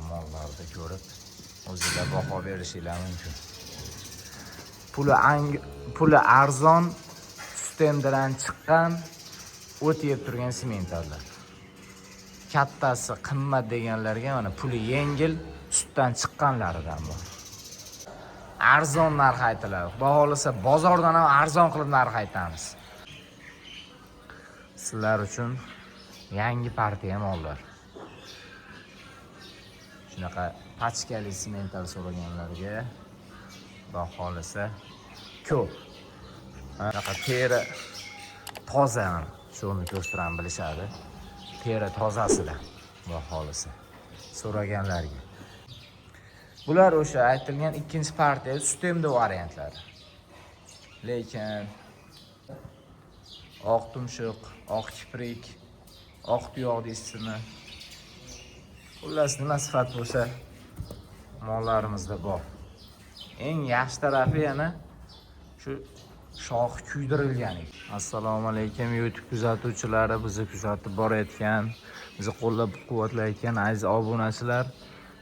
Mollarni ko'rib o'zingizlar baho berishinglar mumkin. Puli arzon, sistemdan chiqqan, o't yeb turgan sementallar. Kattasi qimmat deganlarga mana puli yengil, sutdan chiqqanlaridan bor. Arzon narx aytiladi. Baholasa bozordan ham arzon qilib narx aytamiz. Sizlar uchun yangi partiya mollar. Shunaqa pachkali semental so'raganlarga baholasa ko'p. Shunaqa teri toza, shuni ko'rsatib bilishadi. Teri tozasida baholasa so'raganlarga. Bular o'sha aytilgan ikkinchi partiya sistemda variantlari. Lekin oq tumshuq, oq kiprik, oq tuyoq deysizmi? Xullas nima sifat bo'lsa mollarimizda bor. Eng yaxshi tarafi yana shu shox kuydirilgani. Assalomu alaykum YouTube kuzatuvchilari, bizni kuzatib borayotgan, bizni qo'llab-quvvatlayotgan aziz obunachilar.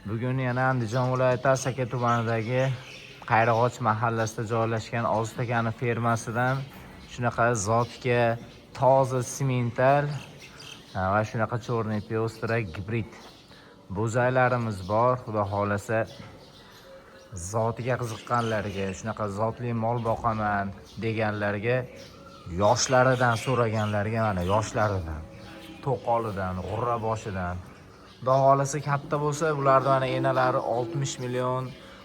Bugun yana Andijon viloyati Asaka tumanidagi Qayrag'och mahallasida joylashgan Oztakani fermasidan shunaqa zotga toza semental va shunaqa cho'rniy pyostra gibrid bo'zaylarimiz bor. Xudo xolasa zotiga qiziqqanlarga, shunaqa zotli mol boqaman deganlarga, yoshlaridan so'raganlarga, mana yoshlaridan, to'qolidan, g'urra boshidan. Xudo xolasa katta bo'lsa, bularning mana enalari 60 million,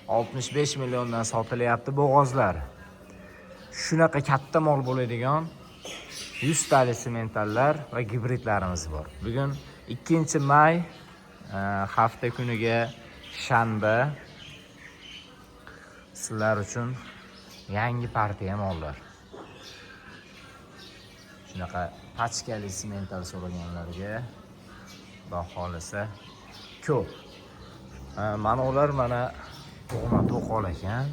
65 milliondan sotilyapti bo'g'ozlar. Shunaqa katta mol bo'ladigan 100 tali sementallar va gibridlarimiz bor. Bugun 2-may hafta kuniga shanba. Sizlar uchun yangi partiya mollar. Shunaqa pachkali semental so'raganlarga baholasa ko'p. Mana ular mana tug'ma to'qol ekan.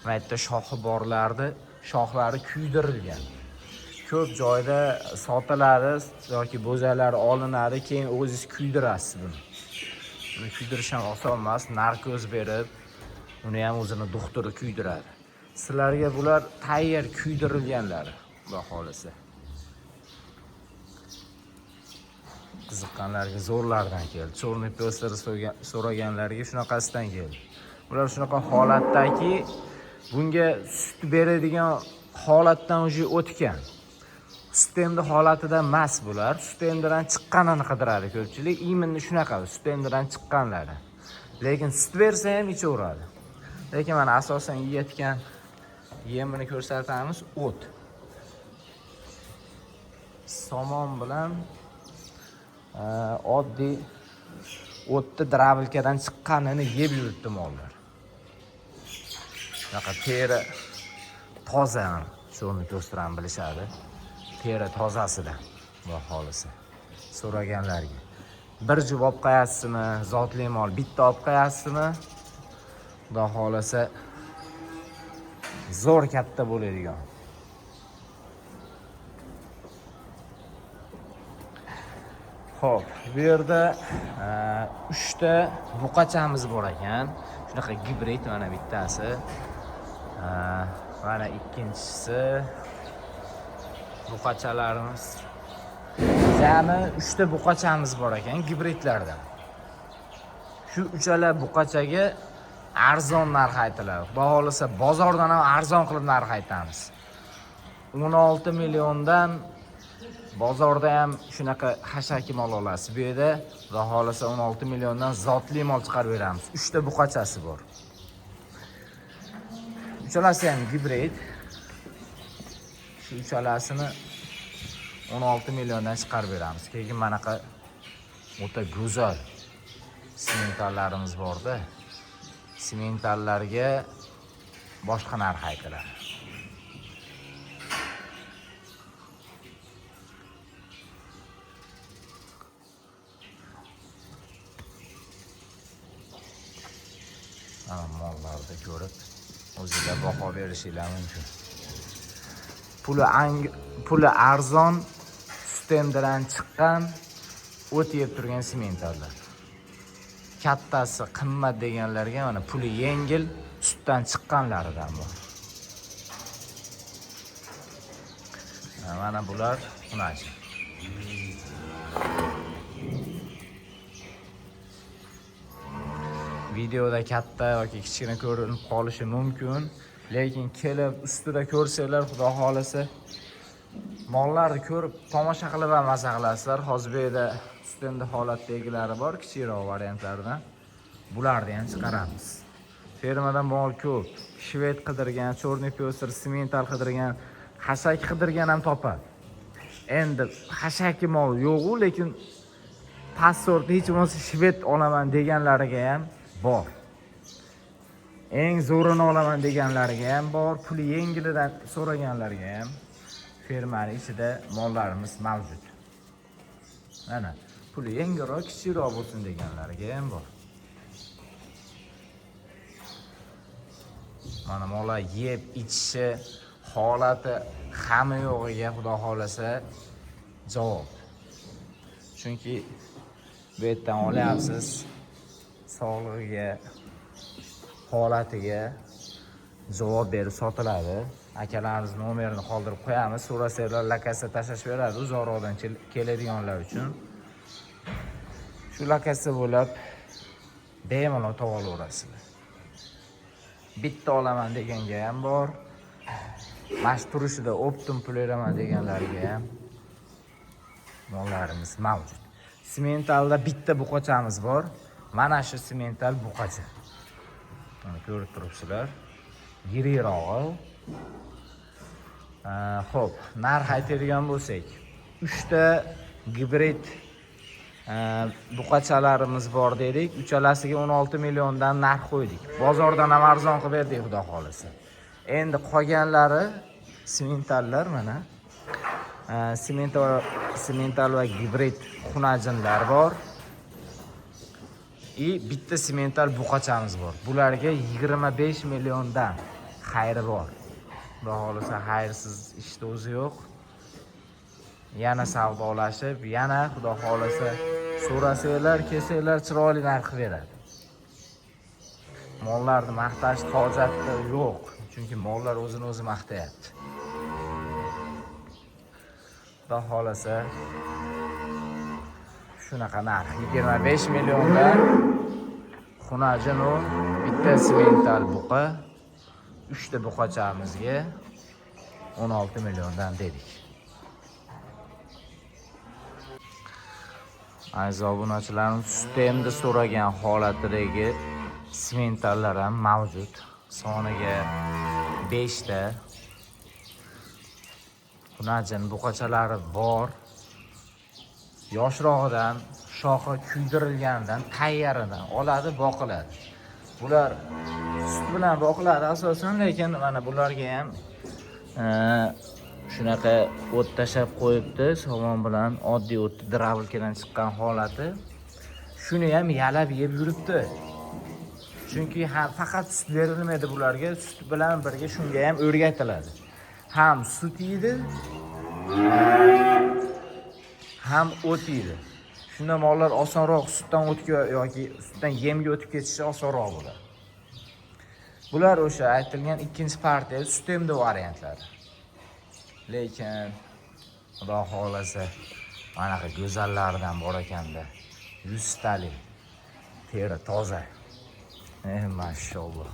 Va yerda shoxi borlardi, shoxlari kuydirilgan. Ko'p joyda sotiladi yoki bo'zalar olinadi, keyin o'zingiz kuydirasiz buni. Buni kuydirish ham oson emas, narkoz berib, uni ham o'zini doktori kuydiradi. Sizlarga bular tayyor kuydirilganlari, xudo xolasa. Qiziqqanlarga zo'rlardan keldi. Cho'rniy pyoslar so'raganlarga shunaqasidan keldi. Bular shunaqa holatdaki, bunga sut beradigan holatdan o'zi o'tgan. Sistemda holatida emas bular. Sistemdan chiqqanini qidiradi ko'pchilik. Imonni shunaqa, sistemdan chiqqanlari. Lekin sut bersa ham ichaveradi. Lekin mana asosan yeyotgan yemini ko'rsatamiz, o't. Somon bilan oddiy o'tni drabilkadan chiqqanini yeb yuribdi mollar. Shunaqa teri toza, shuni ko'rsatib bilishadi. Teri tozasida baholasa so'raganlarga. Bir jup olib qo'yasizmi, zotli mol bitta olib qo'yasizmi? Xudo xolasa zo'r katta bo'ladigan. Xo'p, bu yerda 3 ta buqachamiz bor ekan. Shunaqa gibrid, mana bittasi. Mana ikkinchisi buqachalarimiz. Jami 3 ta buqachamiz bor ekan gibridlardan. Shu uchala buqachaga arzon narx aytiladi. Baholasa bozordan ham arzon qilib narx aytamiz. 16 milliondan bozorda ham shunaqa hashaki mol olasiz. Bu yerda baholasa 16 milliondan zotli mol chiqarib beramiz. 3 ta buqachasi bor. Uchalasi ham gibrid. Shu uchalasini 16 milliondan chiqarib beramiz. Keyin manaqa o'ta go'zal sementallarimiz borda. Sementallarga boshqa narx aytiladi. Mollarni ko'rib o'zingizlar baho berishinglar mumkin. Puli arzon, sistemdan chiqqan, o't yeb turgan sementallar. kattasi qimmat deganlarga mana puli yengil sutdan chiqqanlaridan bor. Mana bular xunachi. Videoda katta yoki kichkina ko'rinib qolishi mumkin, lekin kelib ustida ko'rsanglar, xudo xolasa mollarni ko'rib tomosha qilib ham maza qilasizlar. Hozir bu yerda ustunda holatdagilari bor, kichikroq variantlardan. Bularni ham chiqaramiz. Fermada mol ko'p. Shved qidirgan, chorniy pyosir, simental qidirgan, hashak qidirgan ham topadi. Endi hashaki mol yo'q-u, lekin pasport hech bo'lmasa shved olaman deganlariga ham bor. Eng zo'rini olaman deganlariga ham bor, puli yengilidan so'raganlarga ham fermaning ichida mollarimiz mavjud. Mana puli yengilroq, kichikroq bo'lsin deganlariga ham bor. Mana mollar yeb ichishi holati hamma yo'g'iga xudo xolasa javob. Chunki bu yerdan olyapsiz, sog'lig'iga, holatiga javob berib sotiladi. Akalarimiz nomerini qoldirib qo'yamiz. So'rasanglar lokasiya tashlab beradi uzoqroqdan keladiganlar uchun. Shu lokasiya bo'lib bemalol topa olasizlar. Bitta olaman deganga ham bor. Mash turishida optim pul beraman deganlarga ham mollarimiz mavjud. Simentalda bitta buqachamiz bor. Mana shu simental buqacha. Mana ko'rib turibsizlar. Yirikroq. Xo'p, narx aytadigan bo'lsak, 3 ta gibrid buqachalarimiz bor dedik. Uchalasiga 16 milliondan narx qo'ydik. Bozordan ham arzon qilib berdik, xudo xolasa. Endi qolganlari simentallar mana. Simental va gibrid xunajinlar bor. Bitta simental buqachamiz bor. Bularga 25 milliondan xayri bor. Xudo xolasa xayrsiz ishda o'zi yo'q. Yana savdolashib, yana xudo xolasa so'rasanglar, kelsanglar chiroyli narx beradi. Mollarni maqtash hojati yo'q, chunki mollar o'zini o'zi maqtayapti. Xudo xolasa shunaqa narx 25 milliondan xunajin u bitta simental buqa, 3 ta buqachamizga 16 milliondan dedik. Aziz obunachilarimiz, sistemda so'ragan holatidagi simentallar ham mavjud. Soniga 5 ta xunajin buqachalari bor. Yoshroqdan, shoxi kuydirilgandan, tayyaridan oladi, boqiladi. Bular sut bilan boqiladi asosan, lekin mana bularga ham shunaqa o't tashab qo'yibdi, somon bilan, oddiy o'tni drabilkadan chiqqan holati. Shuni ham yalab yeb yuribdi. Chunki faqat sut berilmaydi bularga, sut bilan birga shunga ham o'rgatiladi. Ham sut yeydi, ham o't yeydi. Shunda mollar osonroq sutdan o'tga yoki sutdan yemga o'tib ketishi osonroq bo'ladi. Bular o'sha aytilgan ikkinchi partiya sistemda variantlari. Lekin xudo xolasa manaqa go'zallardan bor ekanda. 100 talik. Teri toza. Mashalloh.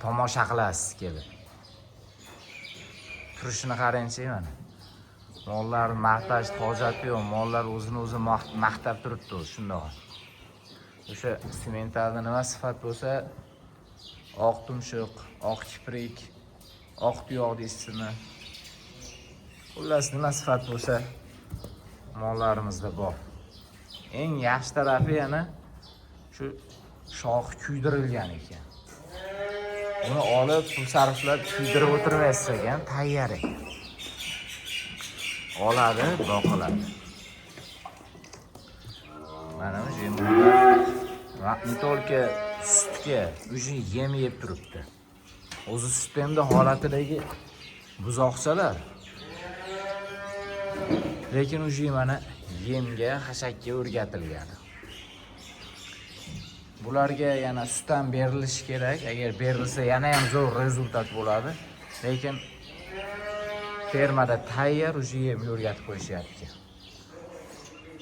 Tomosha qilasiz kelib. Turishini qarang-chi mana. Mollar maqtash hojati yo'q. Mollar o'zini o'zi maqtab turibdi shundoq. O'sha simentalda nima sifat bo'lsa, oq tumshuq, oq kiprik, oq tuyoq deysizmi? Xullas nima sifat bo'lsa, mollarimizda bor. Eng yaxshi tarafi yana shu shox kuydirilgan ekan. Uni olib, pul sarflab kuydirib o'tirmaysiz ekan, tayyor ekan. Oladi, boqiladi. Mana shu yemlar vaqtni to'lka sutga, o'sha yem yeb turibdi. O'zi sistemda holatidagi buzoqchalar. Lekin o'sha mana yemga, hashakka o'rgatilgan. bularga yana sut ham berilishi kerak. Agar berilsa yana ham zo'r rezultat bo'ladi. Lekin fermada tayyor uje yeb o'rgatib qo'yishyapti.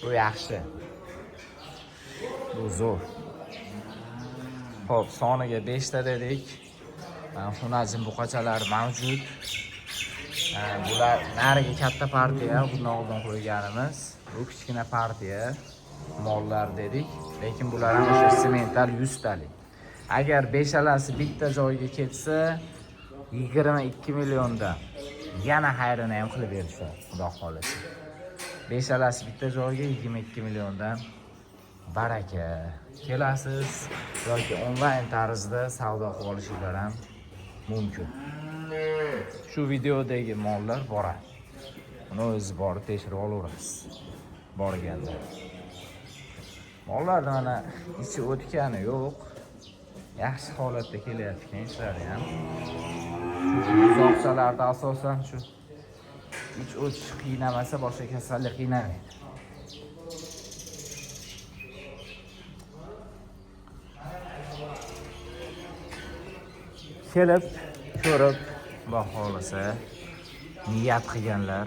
Bu yaxshi. Bu zo'r. Xo'p, soniga 5 ta dedik. Xunajin buqachalar mavjud. Bular nariga katta partiya, bundan oldin qo'yganimiz. Bu kichkina partiya mollar dedik. Lekin bular ham o'sha semental 100 talik. Agar beshalasi bitta joyga ketsa, 22 millionda yana xayrini ham qilib berishadi, xudo xolasa. Beshalasi bitta joyga 22 milliondan baraka. Kelasiz yoki onlayn tarzda savdo qilib olishinglar ham mumkin. Shu videodagi mollar boradi. Uni o'zi borib tekshirib olaverasiz. Borganda. Mollar mana ichi o'tgani yo'q. Yaxshi holatda kelyapti gençlar ham. Uzoqchalarda asosan shu ich o'tish qiynamasa boshqa kasallik qiynamaydi. Kelib, ko'rib, baholasa, niyat qilganlar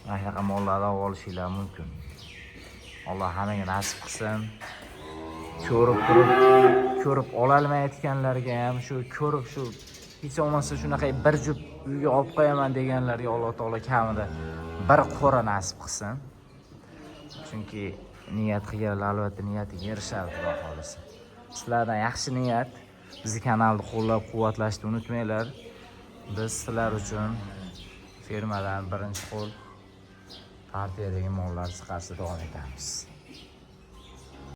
mana mollarni olishinglar mumkin. Alloh hammaga nasib qilsin. Ko'rib ololmayotganlarga ham shu ko'rib shu hech bo'lmasa shunaqa bir jup uyga olib qo'yaman deganlarga Alloh taolo kamida bir qo'ra nasib qilsin. Chunki niyat qilganlar albatta niyatiga erishadi, xudo xolasa. Sizlardan yaxshi niyat. Bizni kanalni qo'llab-quvvatlashni unutmanglar. Biz sizlar uchun fermadan birinchi qo'l partiyadagi mollar chiqarishda davom etamiz.